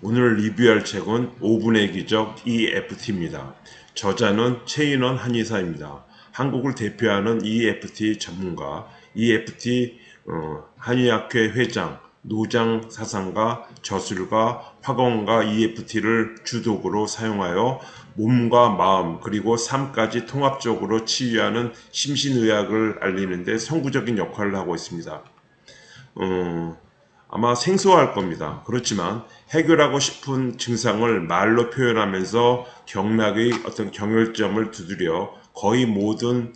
오늘 리뷰할 책은 5분의 기적 EFT입니다. 저자는 최인원 한의사입니다. 한국을 대표하는 EFT 전문가, EFT 한의학회 회장, 노장 사상가, 저술가, 화건가 EFT를 주독으로 사용하여 몸과 마음 그리고 삶까지 통합적으로 치유하는 심신의학을 알리는 데 선구적인 역할을 하고 있습니다. 아마 생소할 겁니다. 그렇지만 해결하고 싶은 증상을 말로 표현하면서 경락의 어떤 경혈점을 두드려 거의 모든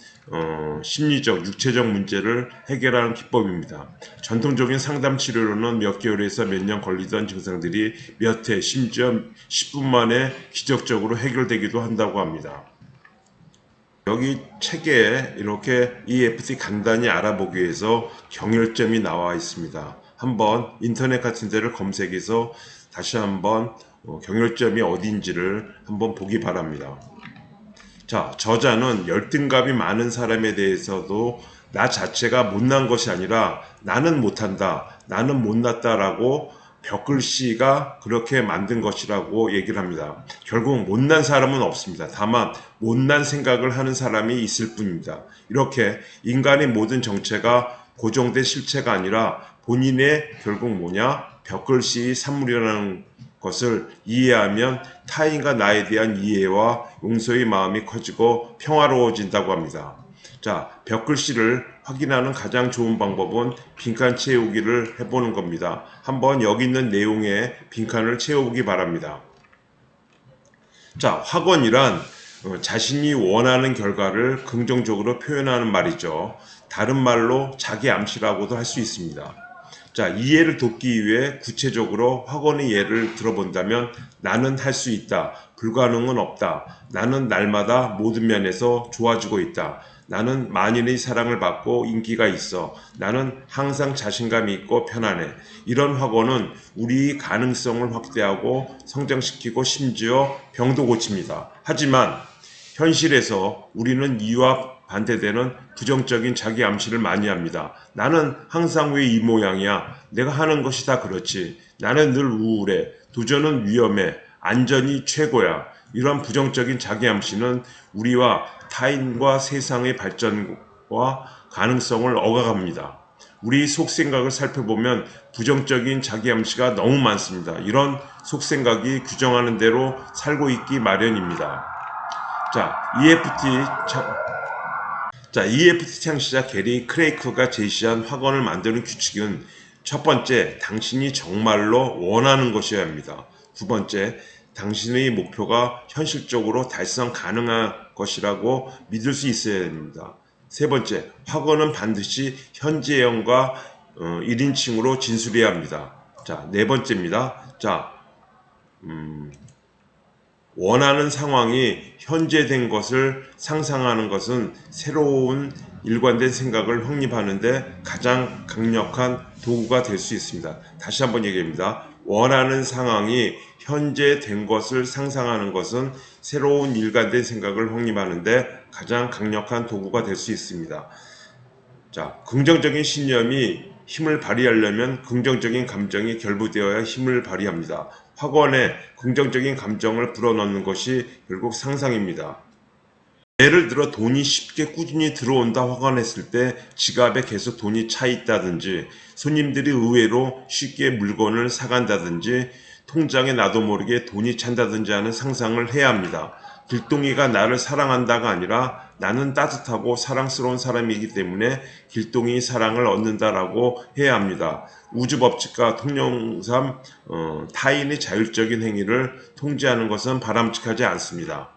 심리적, 육체적 문제를 해결하는 기법입니다. 전통적인 상담 치료로는 몇 개월에서 몇 년 걸리던 증상들이 몇 해, 심지어 10분 만에 기적적으로 해결되기도 한다고 합니다. 여기 책에 이렇게 EFT 간단히 알아보기 위해서 경혈점이 나와 있습니다. 한번 인터넷 같은 데를 검색해서 다시 한번 경혈점이 어딘지를 한번 보기 바랍니다. 자, 저자는 열등감이 많은 사람에 대해서도 나 자체가 못난 것이 아니라 나는 못한다, 나는 못났다라고 벽글씨가 그렇게 만든 것이라고 얘기를 합니다. 결국 못난 사람은 없습니다. 다만 못난 생각을 하는 사람이 있을 뿐입니다. 이렇게 인간의 모든 정체가 고정된 실체가 아니라 본인의 결국 뭐냐? 벽글씨 산물이라는 것을 이해하면 타인과 나에 대한 이해와 용서의 마음이 커지고 평화로워진다고 합니다. 자, 벽글씨를 확인하는 가장 좋은 방법은 빈칸 채우기를 해보는 겁니다. 한번 여기 있는 내용에 빈칸을 채워보기 바랍니다. 자, 확언이란 자신이 원하는 결과를 긍정적으로 표현하는 말이죠. 다른 말로 자기 암시라고도 할 수 있습니다. 자, 이해를 돕기 위해 구체적으로 확언의 예를 들어본다면 나는 할 수 있다. 불가능은 없다. 나는 날마다 모든 면에서 좋아지고 있다. 나는 만인의 사랑을 받고 인기가 있어. 나는 항상 자신감이 있고 편안해. 이런 확언은 우리 가능성을 확대하고 성장시키고 심지어 병도 고칩니다. 하지만 현실에서 우리는 이와 반대되는 부정적인 자기 암시를 많이 합니다. 나는 항상 왜 이 모양이야? 내가 하는 것이 다 그렇지. 나는 늘 우울해. 도전은 위험해. 안전이 최고야. 이런 부정적인 자기 암시는 우리와 타인과 세상의 발전과 가능성을 억압합니다. 우리 속생각을 살펴보면 부정적인 자기 암시가 너무 많습니다. 이런 속생각이 규정하는 대로 살고 있기 마련입니다. 자, EFT 창시자 게리 크레이크가 제시한 확언을 만드는 규칙은 첫 번째, 당신이 정말로 원하는 것이어야 합니다. 두 번째, 당신의 목표가 현실적으로 달성 가능한 것이라고 믿을 수 있어야 됩니다. 세 번째, 확언은 반드시 현재형과 1인칭으로 진술해야 합니다. 자, 네 번째입니다. 자, 원하는 상황이 현재된 것을 상상하는 것은 새로운 일관된 생각을 확립하는 데 가장 강력한 도구가 될 수 있습니다. 다시 한번 얘기합니다. 원하는 상황이 현재된 것을 상상하는 것은 새로운 일관된 생각을 확립하는 데 가장 강력한 도구가 될 수 있습니다. 자, 긍정적인 신념이 힘을 발휘하려면 긍정적인 감정이 결부되어야 힘을 발휘합니다. 확언에 긍정적인 감정을 불어넣는 것이 결국 상상입니다. 예를 들어 돈이 쉽게 꾸준히 들어온다 확언했을 때 지갑에 계속 돈이 차 있다든지 손님들이 의외로 쉽게 물건을 사간다든지 통장에 나도 모르게 돈이 찬다든지 하는 상상을 해야 합니다. 길동이가 나를 사랑한다가 아니라 나는 따뜻하고 사랑스러운 사람이기 때문에 길동이 사랑을 얻는다라고 해야 합니다. 우주법칙과 통념상 타인의 자율적인 행위를 통제하는 것은 바람직하지 않습니다.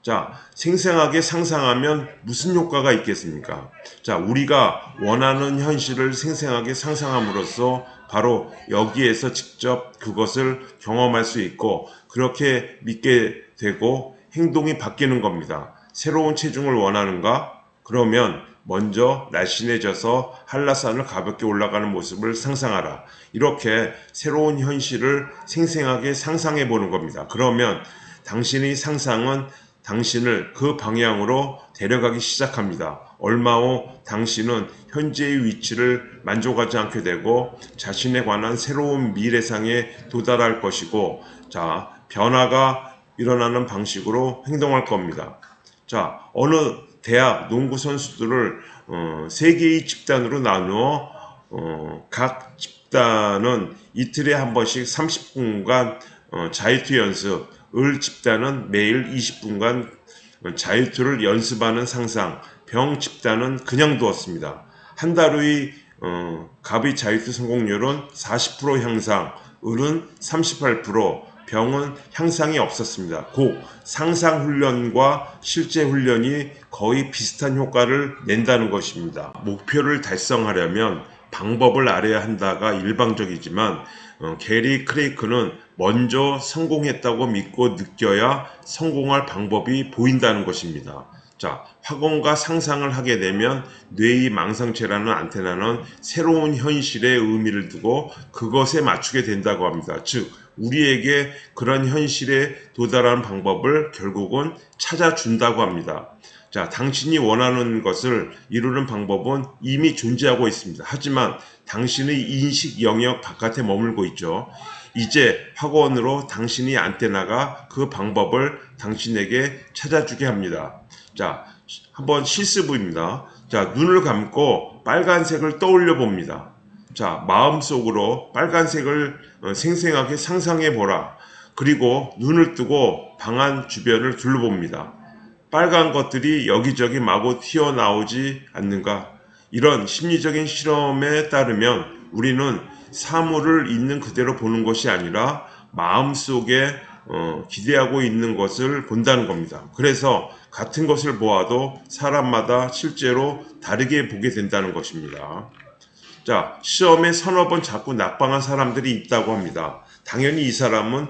자, 생생하게 상상하면 무슨 효과가 있겠습니까? 자, 우리가 원하는 현실을 생생하게 상상함으로써 바로 여기에서 직접 그것을 경험할 수 있고 그렇게 믿게 되고 행동이 바뀌는 겁니다. 새로운 체중을 원하는가? 그러면 먼저 날씬해져서 한라산을 가볍게 올라가는 모습을 상상하라. 이렇게 새로운 현실을 생생하게 상상해 보는 겁니다. 그러면 당신의 상상은 당신을 그 방향으로 데려가기 시작합니다. 얼마 후 당신은 현재의 위치를 만족하지 않게 되고 자신에 관한 새로운 미래상에 도달할 것이고, 자, 변화가 일어나는 방식으로 행동할 겁니다. 자, 어느 대학 농구 선수들을 세 개의 집단으로 나누어 각 집단은 이틀에 한 번씩 30분간 자유투 연습, 을 집단은 매일 20분간 자유투를 연습하는 상상, 병 집단은 그냥 두었습니다. 한 달 후의 갑의 자유투 성공률은 40% 향상, 을은 38%, 병은 향상이 없었습니다. 곧 상상 훈련과 실제 훈련이 거의 비슷한 효과를 낸다는 것입니다. 목표를 달성하려면 방법을 알아야 한다가 일방적이지만 게리 크레이크는 먼저 성공했다고 믿고 느껴야 성공할 방법이 보인다는 것입니다. 자, 확언과 상상을 하게 되면 뇌의 망상체라는 안테나는 새로운 현실의 의미를 두고 그것에 맞추게 된다고 합니다. 즉, 우리에게 그런 현실에 도달하는 방법을 결국은 찾아준다고 합니다. 자, 당신이 원하는 것을 이루는 방법은 이미 존재하고 있습니다. 하지만 당신의 인식 영역 바깥에 머물고 있죠. 이제 학원으로 당신의 안테나가 그 방법을 당신에게 찾아주게 합니다. 자, 한번 실습입니다. 자, 눈을 감고 빨간색을 떠올려 봅니다. 자, 마음속으로 빨간색을 생생하게 상상해 보라. 그리고 눈을 뜨고 방 안 주변을 둘러봅니다. 빨간 것들이 여기저기 마구 튀어나오지 않는가? 이런 심리적인 실험에 따르면 우리는 사물을 있는 그대로 보는 것이 아니라 마음속에 기대하고 있는 것을 본다는 겁니다. 그래서 같은 것을 보아도 사람마다 실제로 다르게 보게 된다는 것입니다. 자, 시험에 서너 번 자꾸 낙방한 사람들이 있다고 합니다. 당연히 이 사람은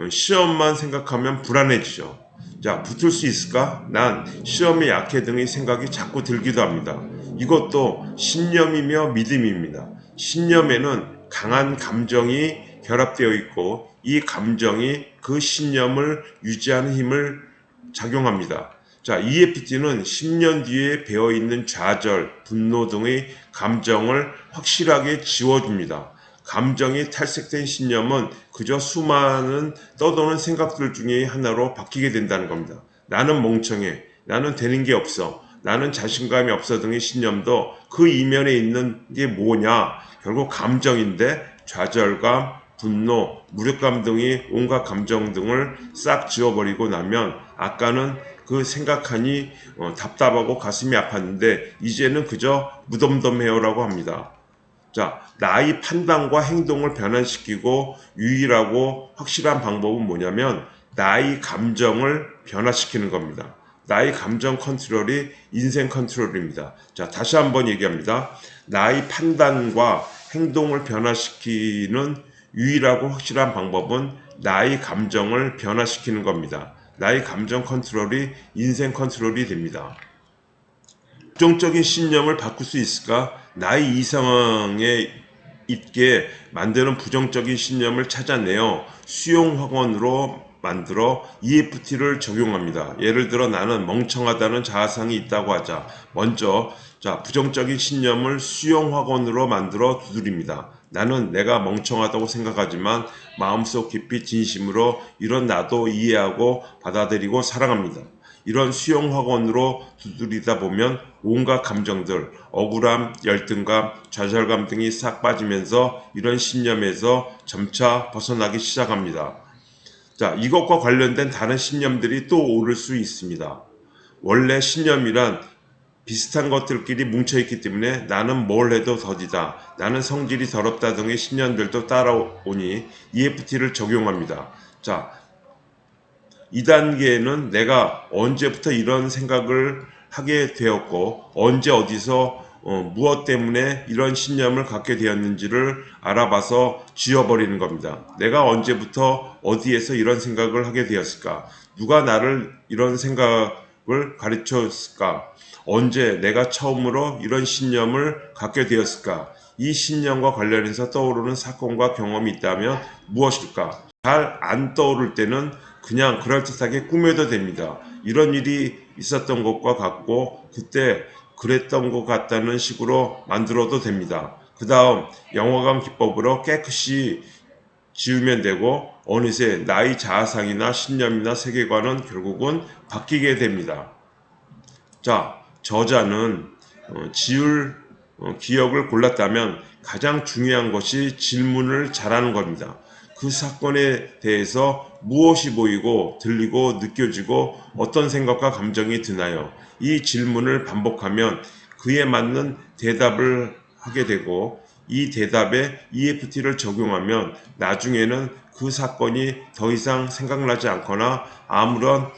시험만 생각하면 불안해지죠. 자, 붙을 수 있을까? 난 시험에 약해 등의 생각이 자꾸 들기도 합니다. 이것도 신념이며 믿음입니다. 신념에는 강한 감정이 결합되어 있고 이 감정이 그 신념을 유지하는 힘을 작용합니다. 자, EFT는 10년 뒤에 배어있는 좌절, 분노 등의 감정을 확실하게 지워줍니다. 감정이 탈색된 신념은 그저 수많은 떠도는 생각들 중에 하나로 바뀌게 된다는 겁니다. 나는 멍청해. 나는 되는 게 없어. 나는 자신감이 없어 등의 신념도 그 이면에 있는 게 뭐냐? 결국 감정인데 좌절감, 분노, 무력감 등의 온갖 감정 등을 싹 지워버리고 나면 아까는 그 생각하니 답답하고 가슴이 아팠는데 이제는 그저 무덤덤해요라고 합니다. 자, 나의 판단과 행동을 변환시키고 유일하고 확실한 방법은 뭐냐면 나의 감정을 변화시키는 겁니다. 나의 감정 컨트롤이 인생 컨트롤입니다. 자, 다시 한번 얘기합니다. 나의 판단과 행동을 변화시키는 유일하고 확실한 방법은 나의 감정을 변화시키는 겁니다. 나의 감정 컨트롤이 인생 컨트롤이 됩니다. 부정적인 신념을 바꿀 수 있을까? 나의 이상에 있게 만드는 부정적인 신념을 찾아내어 수용 확언으로 만들어 EFT를 적용합니다. 예를 들어 나는 멍청하다는 자아상이 있다고 하자. 먼저 부정적인 신념을 수용 확언으로 만들어 두드립니다. 나는 내가 멍청하다고 생각하지만 마음속 깊이 진심으로 이런 나도 이해하고 받아들이고 사랑합니다. 이런 수용 확언으로 두드리다 보면 온갖 감정들, 억울함, 열등감, 좌절감 등이 싹 빠지면서 이런 신념에서 점차 벗어나기 시작합니다. 자, 이것과 관련된 다른 신념들이 또 오를 수 있습니다. 원래 신념이란 비슷한 것들끼리 뭉쳐있기 때문에 나는 뭘 해도 더디다, 나는 성질이 더럽다 등의 신념들도 따라오니 EFT를 적용합니다. 자, 2단계는 내가 언제부터 이런 생각을 하게 되었고 언제 어디서 무엇 때문에 이런 신념을 갖게 되었는지를 알아봐서 지워버리는 겁니다. 내가 언제부터 어디에서 이런 생각을 하게 되었을까? 누가 나를 이런 생각을 가르쳤을까? 언제 내가 처음으로 이런 신념을 갖게 되었을까? 이 신념과 관련해서 떠오르는 사건과 경험이 있다면 무엇일까? 잘 안 떠오를 때는 그냥 그럴듯하게 꾸며도 됩니다. 이런 일이 있었던 것과 같고 그때 그랬던 것 같다는 식으로 만들어도 됩니다. 그 다음 영화관 기법으로 깨끗이 지우면 되고 어느새 나의 자아상이나 신념이나 세계관은 결국은 바뀌게 됩니다. 자, 저자는 지울 기억을 골랐다면 가장 중요한 것이 질문을 잘하는 겁니다. 그 사건에 대해서 무엇이 보이고 들리고 느껴지고 어떤 생각과 감정이 드나요? 이 질문을 반복하면 그에 맞는 대답을 하게 되고 이 대답에 EFT를 적용하면 나중에는 그 사건이 더 이상 생각나지 않거나 아무런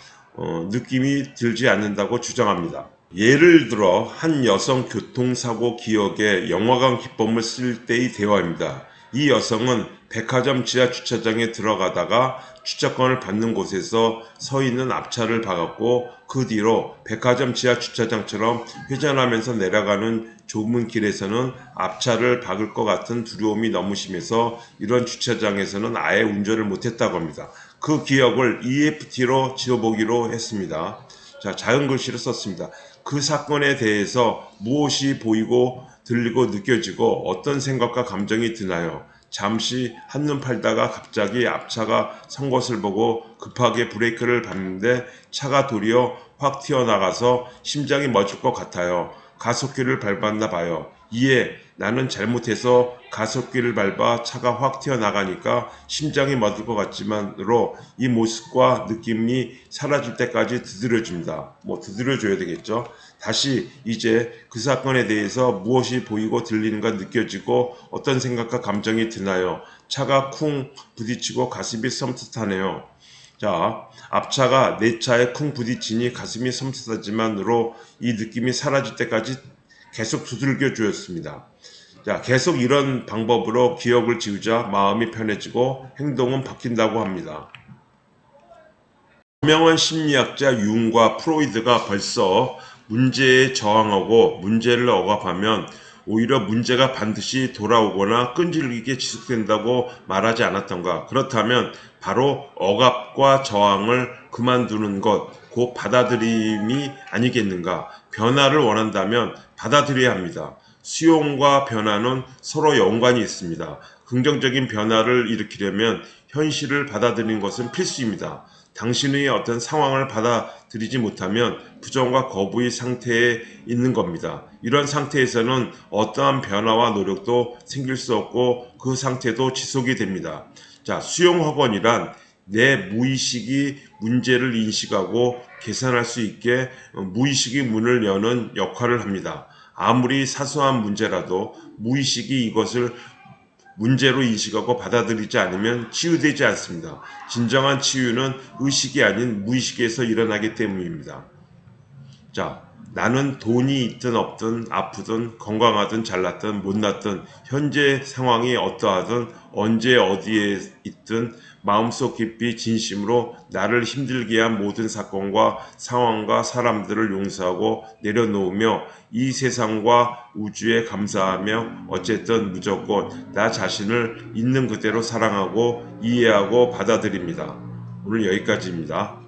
느낌이 들지 않는다고 주장합니다. 예를 들어 한 여성 교통사고 기억에 영화관 기법을 쓸 때의 대화입니다. 이 여성은 백화점 지하 주차장에 들어가다가 주차권을 받는 곳에서 서 있는 앞차를 박았고 그 뒤로 백화점 지하 주차장처럼 회전하면서 내려가는 좁은 길에서는 앞차를 박을 것 같은 두려움이 너무 심해서 이런 주차장에서는 아예 운전을 못했다고 합니다. 그 기억을 EFT로 지워보기로 했습니다. 자, 작은 글씨로 썼습니다. 그 사건에 대해서 무엇이 보이고 들리고 느껴지고 어떤 생각과 감정이 드나요? 잠시 한눈 팔다가 갑자기 앞차가 선 것을 보고 급하게 브레이크를 밟는데 차가 도리어 확 튀어나가서 심장이 멎을 것 같아요. 가속기를 밟았나 봐요. 이에 나는 잘못해서 가속기를 밟아 차가 확 튀어나가니까 심장이 멎을 것 같지만으로 이 모습과 느낌이 사라질 때까지 두드려줍니다. 두드려줘야 되겠죠. 다시 이제 그 사건에 대해서 무엇이 보이고 들리는가 느껴지고 어떤 생각과 감정이 드나요? 차가 쿵 부딪히고 가슴이 섬뜩하네요. 자, 앞차가 내 차에 쿵 부딪히니 가슴이 섬뜩하지만으로 이 느낌이 사라질 때까지 계속 두들겨 주었습니다. 자, 계속 이런 방법으로 기억을 지우자 마음이 편해지고 행동은 바뀐다고 합니다. 유명한 심리학자 융과 프로이드가 벌써 문제에 저항하고 문제를 억압하면 오히려 문제가 반드시 돌아오거나 끈질기게 지속된다고 말하지 않았던가. 그렇다면 바로 억압과 저항을 그만두는 것, 곧 받아들임이 아니겠는가. 변화를 원한다면 받아들여야 합니다. 수용과 변화는 서로 연관이 있습니다. 긍정적인 변화를 일으키려면 현실을 받아들이는 것은 필수입니다. 당신의 어떤 상황을 받아들이지 못하면 부정과 거부의 상태에 있는 겁니다. 이런 상태에서는 어떠한 변화와 노력도 생길 수 없고 그 상태도 지속이 됩니다. 자, 수용 학원이란 내 무의식이 문제를 인식하고 계산할 수 있게 무의식의 문을 여는 역할을 합니다. 아무리 사소한 문제라도 무의식이 이것을 문제로 인식하고 받아들이지 않으면 치유되지 않습니다. 진정한 치유는 의식이 아닌 무의식에서 일어나기 때문입니다. 자, 나는 돈이 있든 없든 아프든 건강하든 잘났든 못났든 현재 상황이 어떠하든 언제 어디에 있든 마음속 깊이 진심으로 나를 힘들게 한 모든 사건과 상황과 사람들을 용서하고 내려놓으며 이 세상과 우주에 감사하며 어쨌든 무조건 나 자신을 있는 그대로 사랑하고 이해하고 받아들입니다. 오늘 여기까지입니다.